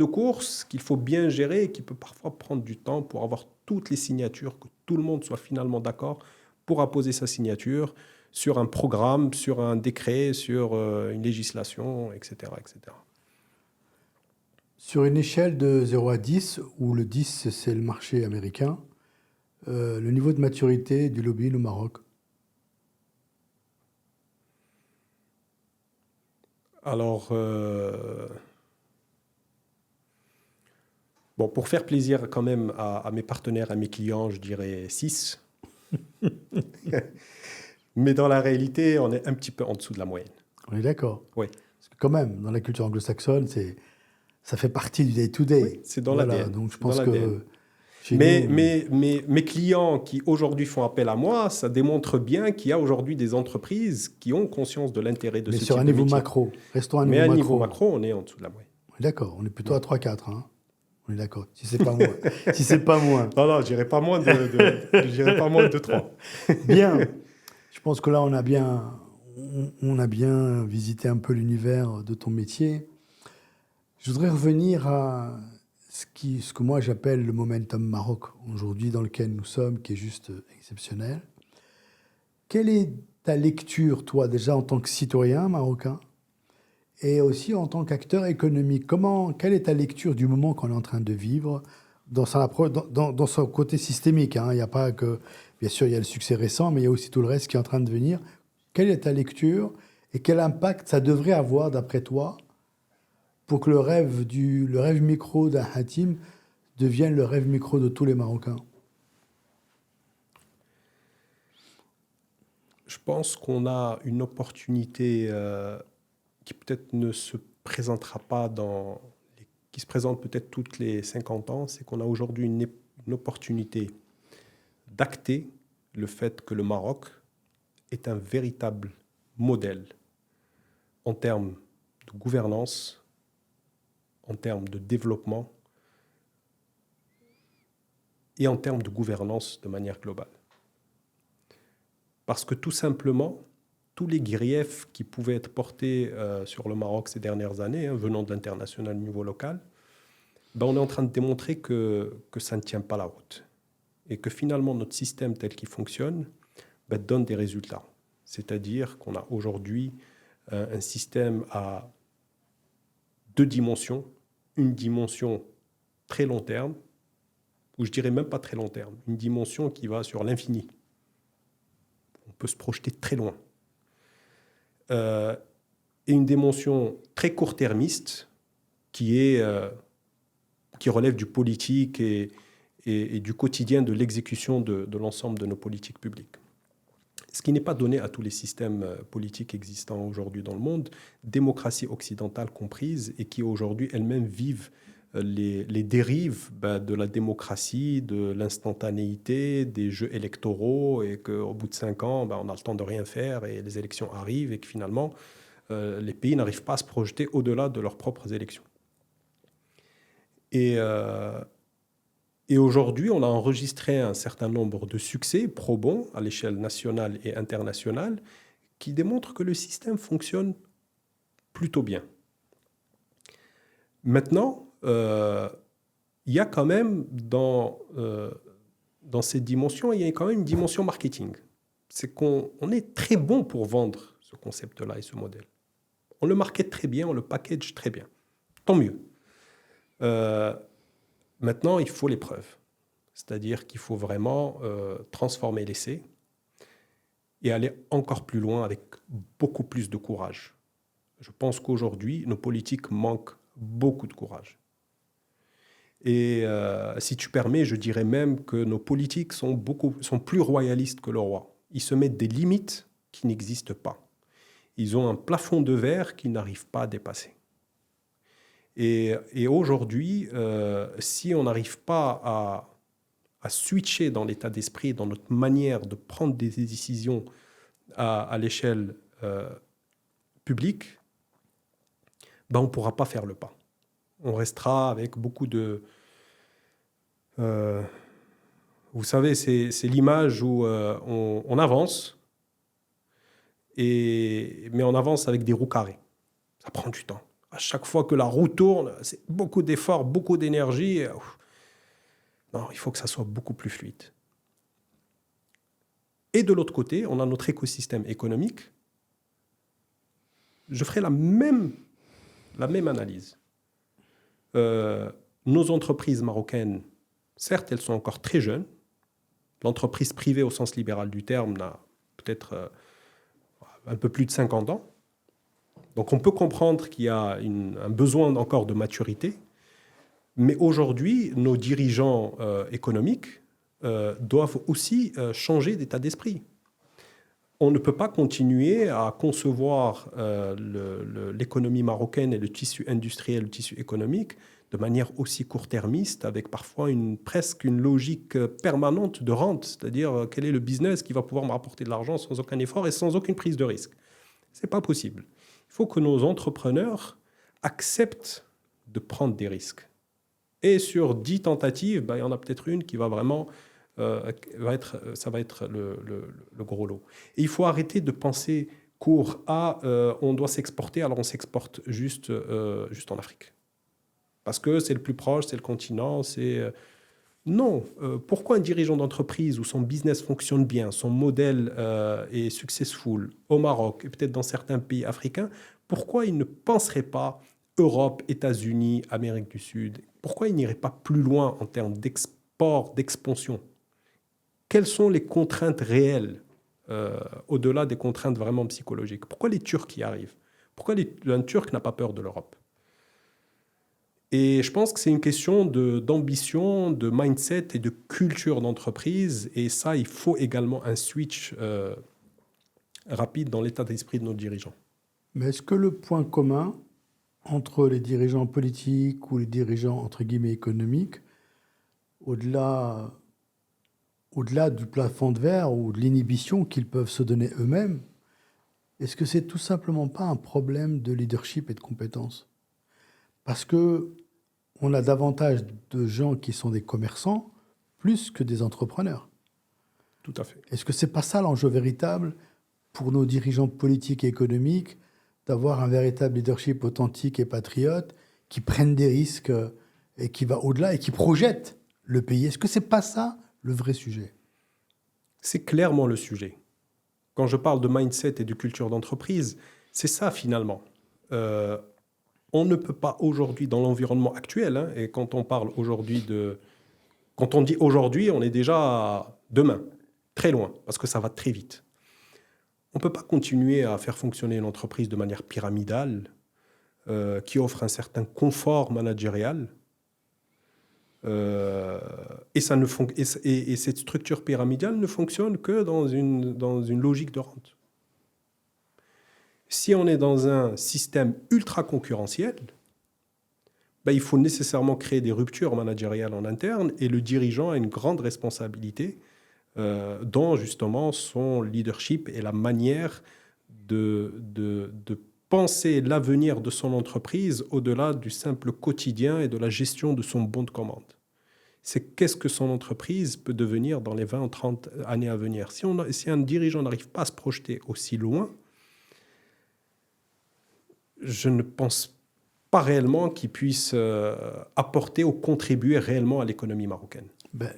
course qu'il faut bien gérer et qui peut parfois prendre du temps pour avoir toutes les signatures, que tout le monde soit finalement d'accord pour apposer sa signature sur un programme, sur un décret, sur une législation, etc., etc. Sur une échelle de 0 à 10, où le 10, c'est le marché américain, le niveau de maturité du lobbying au Maroc? Alors, pour faire plaisir quand même à mes partenaires, à mes clients, je dirais 6. Mais dans la réalité, on est un petit peu en dessous de la moyenne. On est d'accord. Oui. Parce que quand même, dans la culture anglo-saxonne, ça fait partie du day-to-day. Oui, c'est dans l'ADN. Donc je pense que... Mais mes clients qui aujourd'hui font appel à moi, ça démontre bien qu'il y a aujourd'hui des entreprises qui ont conscience de l'intérêt de ce type de métier. Mais sur un niveau macro. Restons à un niveau macro. Mais à un niveau macro, on est en dessous de la moyenne. On est d'accord. On est plutôt à 3-4. Hein. On est d'accord. Si c'est pas moins. Si c'est pas moins. Non, je dirais pas moins de 3. Bien. Je pense que là, on a bien visité un peu l'univers de ton métier. Je voudrais revenir à ce que moi j'appelle le momentum Maroc aujourd'hui dans lequel nous sommes, qui est juste exceptionnel. Quelle est ta lecture, toi, déjà en tant que citoyen marocain et aussi en tant qu'acteur économique? Quelle est ta lecture du moment qu'on est en train de vivre dans son côté systémique, hein? Il n'y a pas que, bien sûr, il y a le succès récent, mais il y a aussi tout le reste qui est en train de venir. Quelle est ta lecture et quel impact ça devrait avoir, d'après toi, pour que le rêve micro d'un Hatim devienne le rêve micro de tous les Marocains? Je pense qu'on a une opportunité qui peut-être ne se présentera pas qui se présente peut-être toutes les 50 ans, c'est qu'on a aujourd'hui une opportunité d'acter le fait que le Maroc est un véritable modèle en termes de gouvernance, en termes de développement et en termes de gouvernance de manière globale. Parce que tout simplement, tous les griefs qui pouvaient être portés sur le Maroc ces dernières années, venant de l'international au niveau local, on est en train de démontrer que ça ne tient pas la route. Et que finalement, notre système tel qu'il fonctionne donne des résultats. C'est-à-dire qu'on a aujourd'hui un système à deux dimensions. Une dimension très long terme, ou je dirais même pas très long terme, une dimension qui va sur l'infini. On peut se projeter très loin. Et une dimension très court-termiste qui relève du politique et du quotidien de l'exécution de l'ensemble de nos politiques publiques. Ce qui n'est pas donné à tous les systèmes politiques existants aujourd'hui dans le monde, démocratie occidentale comprise, et qui aujourd'hui elles-mêmes vivent les dérives de la démocratie, de l'instantanéité, des jeux électoraux, et qu'au bout de 5 ans, on a le temps de rien faire et les élections arrivent, et que finalement, les pays n'arrivent pas à se projeter au-delà de leurs propres élections. Et aujourd'hui, on a enregistré un certain nombre de succès probants à l'échelle nationale et internationale qui démontrent que le système fonctionne plutôt bien. Maintenant, il y a quand même dans cette dimension, il y a quand même une dimension marketing. C'est qu'on est très bon pour vendre ce concept-là et ce modèle. On le market très bien, on le package très bien. Tant mieux. Maintenant, il faut les preuves. C'est-à-dire qu'il faut vraiment transformer l'essai et aller encore plus loin avec beaucoup plus de courage. Je pense qu'aujourd'hui, nos politiques manquent beaucoup de courage. Et si tu permets, je dirais même que nos politiques sont plus royalistes que le roi. Ils se mettent des limites qui n'existent pas. Ils ont un plafond de verre qu'ils n'arrivent pas à dépasser. Et aujourd'hui, si on n'arrive pas à switcher dans l'état d'esprit, dans notre manière de prendre des décisions à l'échelle publique, on ne pourra pas faire le pas. On restera avec beaucoup de... vous savez, c'est l'image où on avance, mais on avance avec des roues carrées. Ça prend du temps. À chaque fois que la roue tourne, c'est beaucoup d'efforts, beaucoup d'énergie. Non, il faut que ça soit beaucoup plus fluide. Et de l'autre côté, on a notre écosystème économique. Je ferai la même analyse. Nos entreprises marocaines, certes, elles sont encore très jeunes. L'entreprise privée au sens libéral du terme n'a peut-être un peu plus de 50 ans. Donc on peut comprendre qu'il y a un besoin encore de maturité. Mais aujourd'hui, nos dirigeants économiques doivent aussi changer d'état d'esprit. On ne peut pas continuer à concevoir l'économie marocaine et le tissu industriel, le tissu économique, de manière aussi court-termiste, avec parfois presque une logique permanente de rente, c'est-à-dire quel est le business qui va pouvoir me rapporter de l'argent sans aucun effort et sans aucune prise de risque. Ce n'est pas possible. Il faut que nos entrepreneurs acceptent de prendre des risques. Et sur 10 tentatives, il y en a peut-être une qui va vraiment ça va être le gros lot. Et il faut arrêter de penser court à on doit s'exporter, alors on s'exporte juste en Afrique. Parce que c'est le plus proche, c'est le continent, Non. Pourquoi un dirigeant d'entreprise où son business fonctionne bien, son modèle est successful au Maroc et peut-être dans certains pays africains, pourquoi il ne penserait pas Europe, États-Unis, Amérique du Sud? Pourquoi il n'irait pas plus loin en termes d'export, d'expansion? Quelles sont les contraintes réelles au-delà des contraintes vraiment psychologiques? Pourquoi les Turcs y arrivent? Pourquoi un Turc n'a pas peur de l'Europe? Et je pense que c'est une question d'ambition, de mindset et de culture d'entreprise. Et ça, il faut également un switch rapide dans l'état d'esprit de nos dirigeants. Mais est-ce que le point commun entre les dirigeants politiques ou les dirigeants, entre guillemets, économiques, au-delà du plafond de verre ou de l'inhibition qu'ils peuvent se donner eux-mêmes, est-ce que c'est tout simplement pas un problème de leadership et de compétences? Parce que on a davantage de gens qui sont des commerçants plus que des entrepreneurs. Tout à fait. Est-ce que c'est pas ça l'enjeu véritable pour nos dirigeants politiques et économiques, d'avoir un véritable leadership authentique et patriote qui prennent des risques et qui va au-delà et qui projette le pays? Est-ce que c'est pas ça le vrai sujet? C'est clairement le sujet. Quand je parle de mindset et de culture d'entreprise, c'est ça finalement. On ne peut pas aujourd'hui, dans l'environnement actuel, et quand on parle aujourd'hui quand on dit aujourd'hui, on est déjà demain, très loin, parce que ça va très vite. On ne peut pas continuer à faire fonctionner une entreprise de manière pyramidale, qui offre un certain confort managérial, et cette structure pyramidale ne fonctionne que dans une logique de rente. Si on est dans un système ultra concurrentiel, il faut nécessairement créer des ruptures managériales en interne et le dirigeant a une grande responsabilité dans justement son leadership et la manière de penser l'avenir de son entreprise au-delà du simple quotidien et de la gestion de son bon de commande. C'est qu'est-ce que son entreprise peut devenir dans les 20 ou 30 années à venir. Si un dirigeant n'arrive pas à se projeter aussi loin, je ne pense pas réellement qu'il puisse apporter ou contribuer réellement à l'économie marocaine.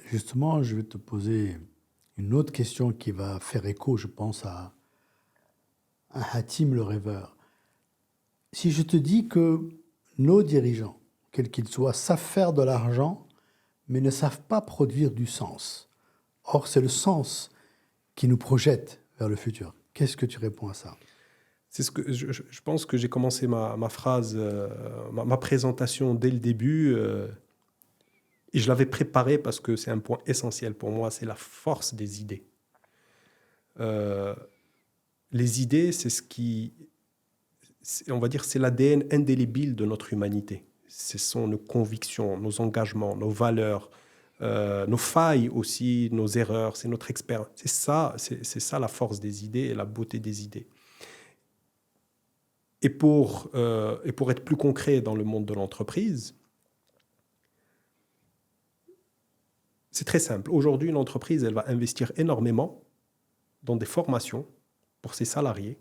Justement, je vais te poser une autre question qui va faire écho, je pense, à Hatim le rêveur. Si je te dis que nos dirigeants, quels qu'ils soient, savent faire de l'argent, mais ne savent pas produire du sens. Or, c'est le sens qui nous projette vers le futur. Qu'est-ce que tu réponds à ça? C'est ce que je pense que j'ai commencé ma phrase, ma présentation dès le début, et je l'avais préparé parce que c'est un point essentiel pour moi, c'est la force des idées. Les idées, on va dire, c'est l'ADN indélébile de notre humanité. Ce sont nos convictions, nos engagements, nos valeurs, nos failles aussi, nos erreurs, c'est notre expérience. C'est ça la force des idées et la beauté des idées. Et pour être plus concret dans le monde de l'entreprise, c'est très simple. Aujourd'hui, une entreprise, elle va investir énormément dans des formations pour ses salariés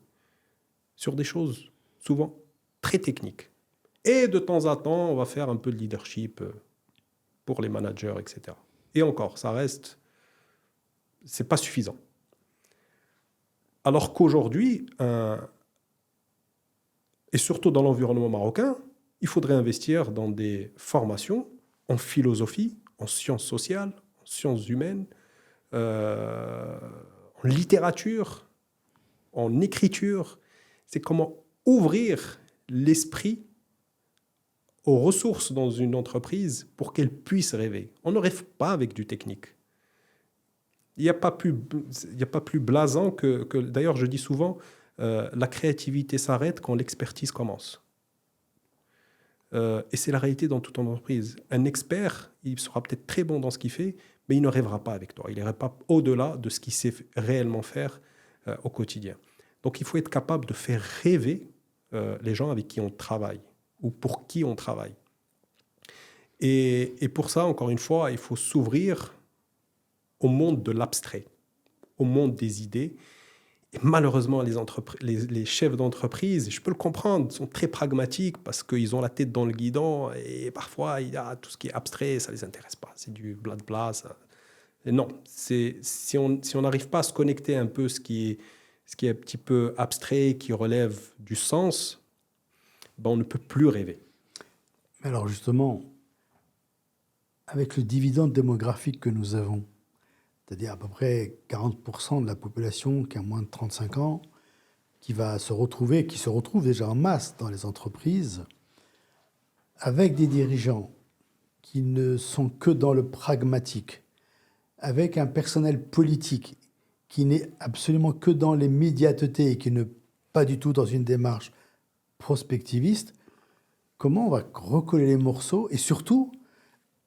sur des choses souvent très techniques. Et de temps à temps, on va faire un peu de leadership pour les managers, etc. Et encore, c'est pas suffisant. Alors qu'aujourd'hui, et surtout dans l'environnement marocain, il faudrait investir dans des formations en philosophie, en sciences sociales, en sciences humaines, en littérature, en écriture. C'est comment ouvrir l'esprit aux ressources dans une entreprise pour qu'elle puisse rêver. On ne rêve pas avec du technique. Il n'y a pas plus blasant que d'ailleurs, je dis souvent, la créativité s'arrête quand l'expertise commence. Et c'est la réalité dans toute entreprise. Un expert, il sera peut-être très bon dans ce qu'il fait, mais il ne rêvera pas avec toi. Il n'ira pas au-delà de ce qu'il sait réellement faire au quotidien. Donc il faut être capable de faire rêver les gens avec qui on travaille ou pour qui on travaille. Et pour ça, encore une fois, il faut s'ouvrir au monde de l'abstrait, au monde des idées. Et malheureusement, les chefs d'entreprise, je peux le comprendre, sont très pragmatiques parce qu'ils ont la tête dans le guidon et parfois, tout ce qui est abstrait, ça ne les intéresse pas. C'est du blabla. Et non, si on n'arrive pas à se connecter un peu ce qui est un petit peu abstrait, qui relève du sens, ben on ne peut plus rêver. Alors justement, avec le dividende démographique que nous avons, c'est-à-dire à peu près 40% de la population qui a moins de 35 ans, qui se retrouve déjà en masse dans les entreprises, avec des dirigeants qui ne sont que dans le pragmatique, avec un personnel politique qui n'est absolument que dans l'immédiateté et qui n'est pas du tout dans une démarche prospectiviste, comment on va recoller les morceaux? Et surtout,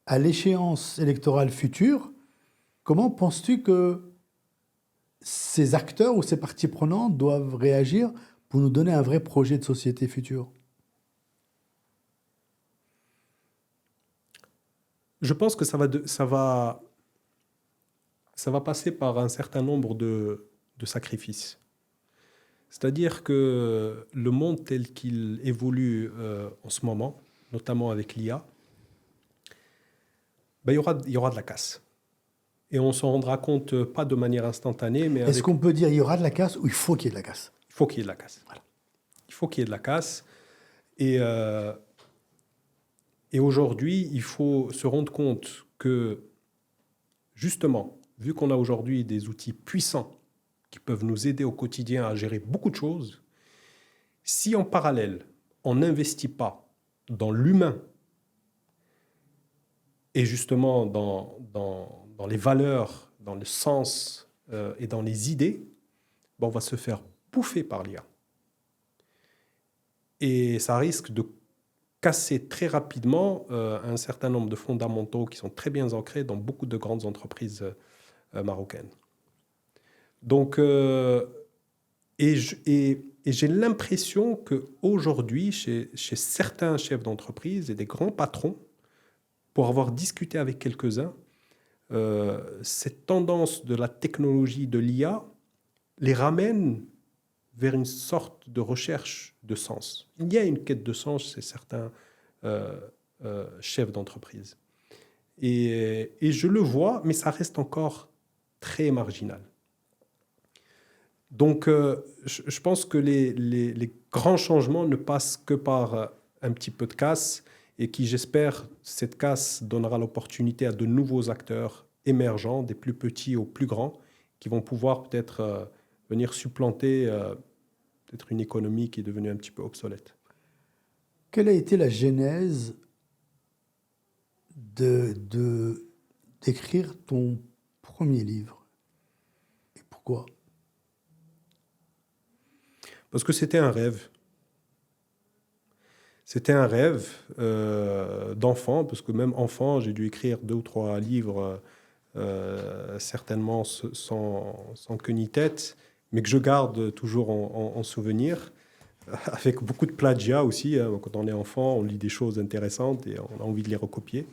à l'échéance électorale future, comment penses-tu que ces acteurs ou ces parties prenantes doivent réagir pour nous donner un vrai projet de société future? Je pense que ça va passer par un certain nombre de sacrifices. C'est-à-dire que le monde tel qu'il évolue en ce moment, notamment avec l'IA, ben, il y aura de la casse. Et on s'en rendra compte pas de manière instantanée, mais Est-ce qu'on peut dire qu'il y aura de la casse ou il faut qu'il y ait de la casse? Il faut qu'il y ait de la casse. Voilà. Il faut qu'il y ait de la casse. Et aujourd'hui, il faut se rendre compte que, justement, vu qu'on a aujourd'hui des outils puissants qui peuvent nous aider au quotidien à gérer beaucoup de choses, si en parallèle, on n'investit pas dans l'humain et justement dans les valeurs, dans le sens et dans les idées, ben on va se faire bouffer par l'IA. Et ça risque de casser très rapidement un certain nombre de fondamentaux qui sont très bien ancrés dans beaucoup de grandes entreprises marocaines. Donc, et j'ai l'impression qu'aujourd'hui, chez certains chefs d'entreprise et des grands patrons, pour avoir discuté avec quelques-uns, cette tendance de la technologie de l'IA les ramène vers une sorte de recherche de sens. Il y a une quête de sens chez certains chefs d'entreprise. Et je le vois, mais ça reste encore très marginal. Donc, je pense que les grands changements ne passent que par un petit peu de casse et qui, j'espère, cette casse donnera l'opportunité à de nouveaux acteurs émergents, des plus petits aux plus grands, qui vont pouvoir peut-être venir supplanter peut-être une économie qui est devenue un petit peu obsolète. Quelle a été la genèse d'écrire ton premier livre? Et pourquoi? Parce que c'était un rêve. C'était un rêve d'enfant, parce que même enfant, j'ai dû écrire 2 ou 3 livres, certainement sans queue ni tête, mais que je garde toujours en souvenir, avec beaucoup de plagiat aussi. Quand on est enfant, on lit des choses intéressantes et on a envie de les recopier.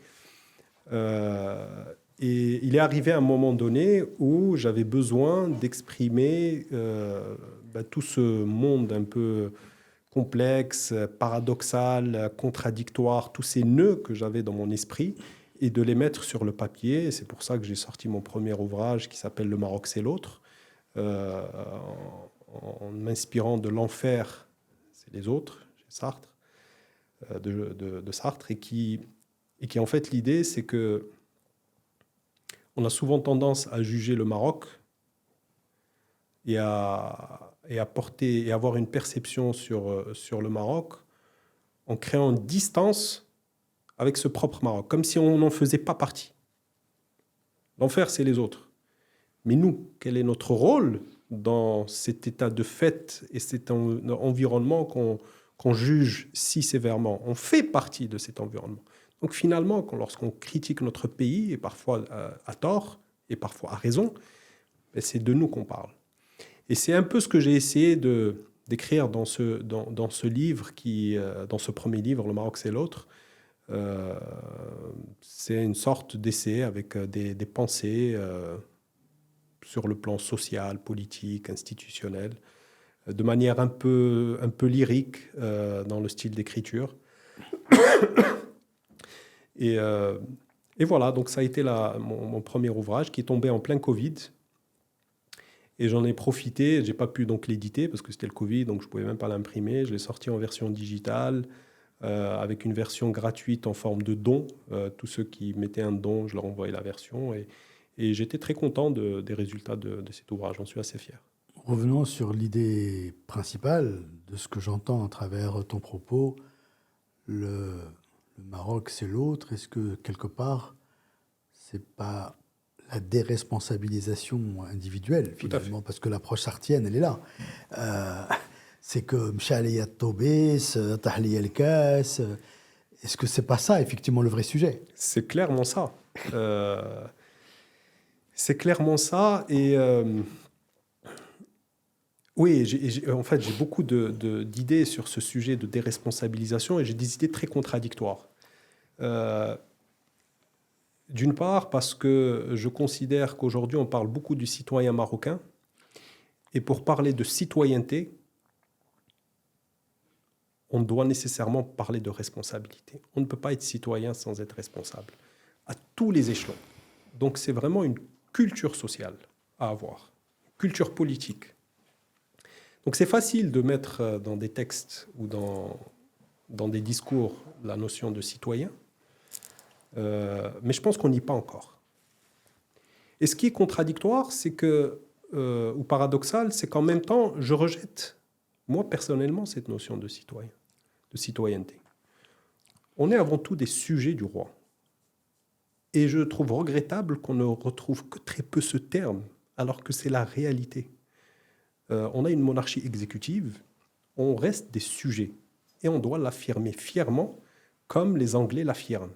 Et il est arrivé un moment donné où j'avais besoin d'exprimer tout ce monde un peu complexe, paradoxal, contradictoire, tous ces nœuds que j'avais dans mon esprit, et de les mettre sur le papier. Et c'est pour ça que j'ai sorti mon premier ouvrage qui s'appelle « Le Maroc, c'est l'autre », en m'inspirant de l'enfer, c'est les autres, chez Sartre, de Sartre, et qui en fait, l'idée, c'est que on a souvent tendance à juger le Maroc et à avoir une perception sur le Maroc en créant une distance avec ce propre Maroc, comme si on n'en faisait pas partie. L'enfer, c'est les autres. Mais nous, quel est notre rôle dans cet état de fait et cet environnement qu'on juge si sévèrement? On fait partie de cet environnement. Donc finalement, lorsqu'on critique notre pays, et parfois à tort, et parfois à raison, c'est de nous qu'on parle. Et c'est un peu ce que j'ai essayé d'écrire dans ce livre, dans ce premier livre, « Le Maroc, c'est l'autre ». C'est une sorte d'essai avec des pensées sur le plan social, politique, institutionnel, de manière un peu lyrique dans le style d'écriture. Et voilà, donc ça a été mon premier ouvrage qui est tombé en plein Covid. Et j'en ai profité, je n'ai pas pu donc l'éditer parce que c'était le Covid, donc je ne pouvais même pas l'imprimer. Je l'ai sorti en version digitale, avec une version gratuite en forme de don. Tous ceux qui mettaient un don, je leur envoyais la version. Et j'étais très content des résultats de cet ouvrage, j'en suis assez fier. Revenons sur l'idée principale de ce que j'entends à travers ton propos. Le Maroc, c'est l'autre. Est-ce que, quelque part, c'est pas la déresponsabilisation individuelle, finalement, parce que l'approche sartienne, elle est là. C'est que Mchaliya Tobis, Tahliya El-Kas. Est-ce que c'est pas ça, effectivement, le vrai sujet? C'est clairement ça. C'est clairement ça. Et oui, en fait, j'ai beaucoup d'idées sur ce sujet de déresponsabilisation et j'ai des idées très contradictoires. D'une part, parce que je considère qu'aujourd'hui, on parle beaucoup du citoyen marocain. Et pour parler de citoyenneté, on doit nécessairement parler de responsabilité. On ne peut pas être citoyen sans être responsable, à tous les échelons. Donc c'est vraiment une culture sociale à avoir, une culture politique. Donc c'est facile de mettre dans des textes ou dans des discours la notion de citoyen, mais je pense qu'on n'y est pas encore. Et ce qui est contradictoire, c'est que, ou paradoxal, c'est qu'en même temps, je rejette, moi personnellement, cette notion de citoyen, de citoyenneté. On est avant tout des sujets du roi. Et je trouve regrettable qu'on ne retrouve que très peu ce terme, alors que c'est la réalité. On a une monarchie exécutive, on reste des sujets, et on doit l'affirmer fièrement, comme les Anglais l'affirment.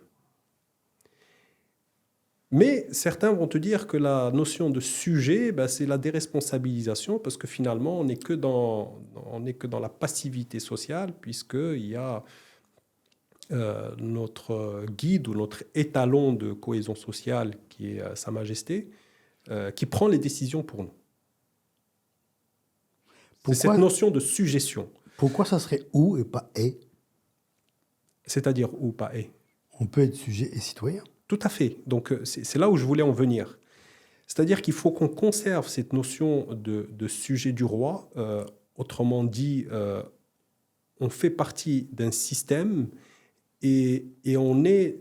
Mais certains vont te dire que la notion de sujet, c'est la déresponsabilisation, parce que finalement, on n'est que dans la passivité sociale, puisqu'il y a notre guide ou notre étalon de cohésion sociale, qui est Sa Majesté, qui prend les décisions pour nous. C'est cette notion de sujétion. Pourquoi ça serait ou et pas et? C'est-à-dire ou pas et? On peut être sujet et citoyen. Tout à fait. Donc, c'est là où je voulais en venir. C'est-à-dire qu'il faut qu'on conserve cette notion de sujet du roi. Autrement dit, on fait partie d'un système et on est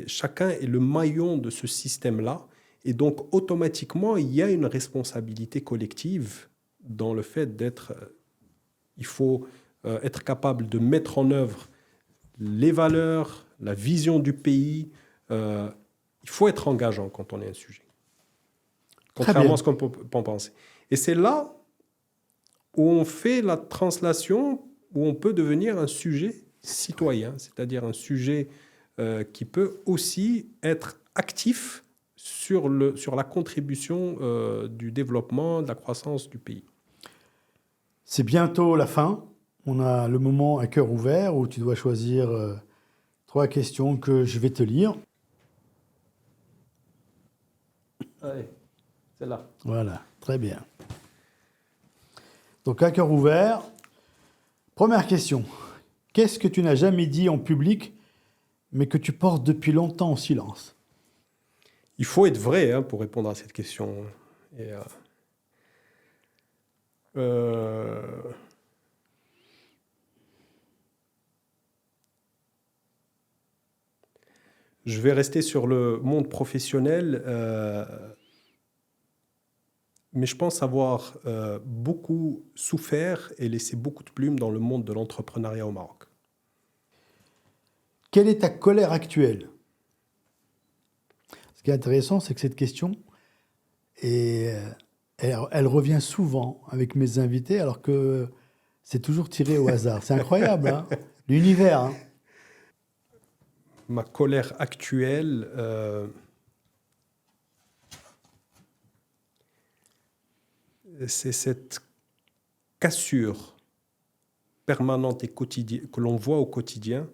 chacun est le maillon de ce système-là. Et donc, automatiquement, il y a une responsabilité collective dans le fait il faut être capable de mettre en œuvre les valeurs, la vision du pays. Il faut être engageant quand on est un sujet, contrairement à ce qu'on peut penser. Et c'est là où on fait la translation, où on peut devenir un sujet citoyen, c'est-à-dire un sujet qui peut aussi être actif sur la contribution du développement, de la croissance du pays. C'est bientôt la fin. On a le moment à cœur ouvert où tu dois choisir 3 questions que je vais te lire. Allez, celle-là. Voilà, très bien. Donc, à cœur ouvert, première question. Qu'est-ce que tu n'as jamais dit en public, mais que tu portes depuis longtemps en silence? Il faut être vrai pour répondre à cette question. Et, je vais rester sur le monde professionnel, mais je pense avoir beaucoup souffert et laissé beaucoup de plumes dans le monde de l'entrepreneuriat au Maroc. Quelle est ta colère actuelle? Ce qui est intéressant, c'est que cette question, elle revient souvent avec mes invités, alors que c'est toujours tiré au hasard. C'est incroyable, hein? L'univers. Hein? Ma colère actuelle, c'est cette cassure permanente et quotidienne que l'on voit au quotidien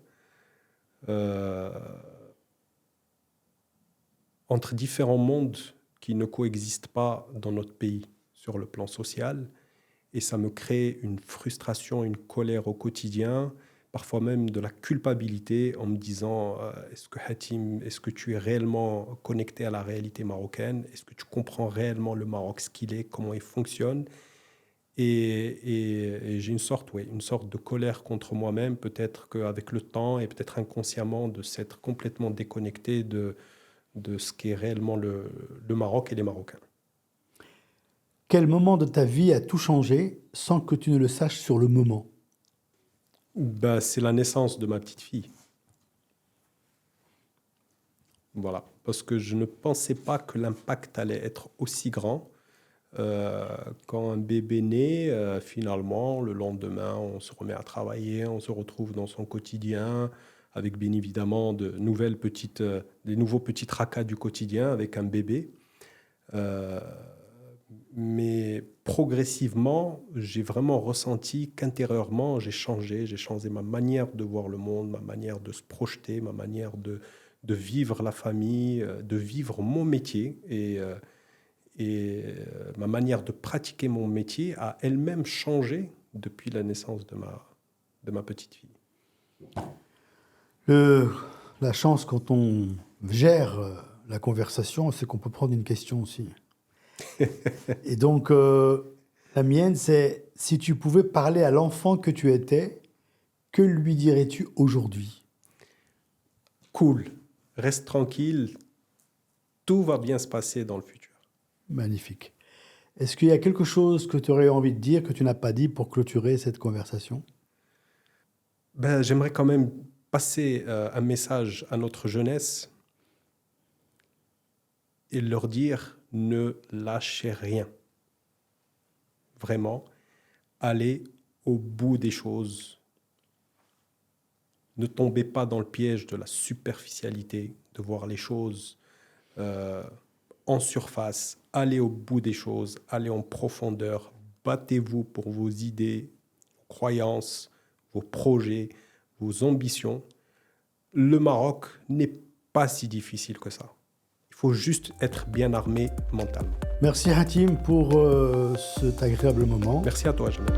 entre différents mondes qui ne coexistent pas dans notre pays sur le plan social. Et ça me crée une frustration, une colère au quotidien, parfois même de la culpabilité en me disant est-ce que Hatim, est-ce que tu es réellement connecté à la réalité marocaine? Est-ce que tu comprends réellement le Maroc, ce qu'il est, comment il fonctionne? Et j'ai une sorte de colère contre moi-même, peut-être qu'avec le temps et peut-être inconsciemment, de s'être complètement déconnecté de ce qu'est réellement le Maroc et les Marocains. Quel moment de ta vie a tout changé sans que tu ne le saches sur le moment? Ben, c'est la naissance de ma petite fille. Voilà, parce que je ne pensais pas que l'impact allait être aussi grand. Quand un bébé naît, finalement, le lendemain, on se remet à travailler, on se retrouve dans son quotidien, avec bien évidemment des nouveaux petits tracas du quotidien avec un bébé. Euh, mais progressivement, j'ai vraiment ressenti qu'intérieurement, j'ai changé ma manière de voir le monde, ma manière de se projeter, ma manière de vivre la famille, de vivre mon métier. Ma manière de pratiquer mon métier a elle-même changé depuis la naissance de ma petite fille. La chance quand on gère la conversation, c'est qu'on peut prendre une question aussi. Et donc, la mienne, c'est si tu pouvais parler à l'enfant que tu étais, que lui dirais-tu aujourd'hui? Cool, reste tranquille, tout va bien se passer dans le futur. Magnifique. Est-ce qu'il y a quelque chose que tu aurais envie de dire que tu n'as pas dit pour clôturer cette conversation? Ben, j'aimerais quand même passer un message à notre jeunesse et leur dire ne lâchez rien. Vraiment, allez au bout des choses. Ne tombez pas dans le piège de la superficialité, de voir les choses en surface. Allez au bout des choses, allez en profondeur. Battez-vous pour vos idées, vos croyances, vos projets, vos ambitions. Le Maroc n'est pas si difficile que ça. Il faut juste être bien armé mentalement. Merci Hatim pour cet agréable moment. Merci à toi, Jamel.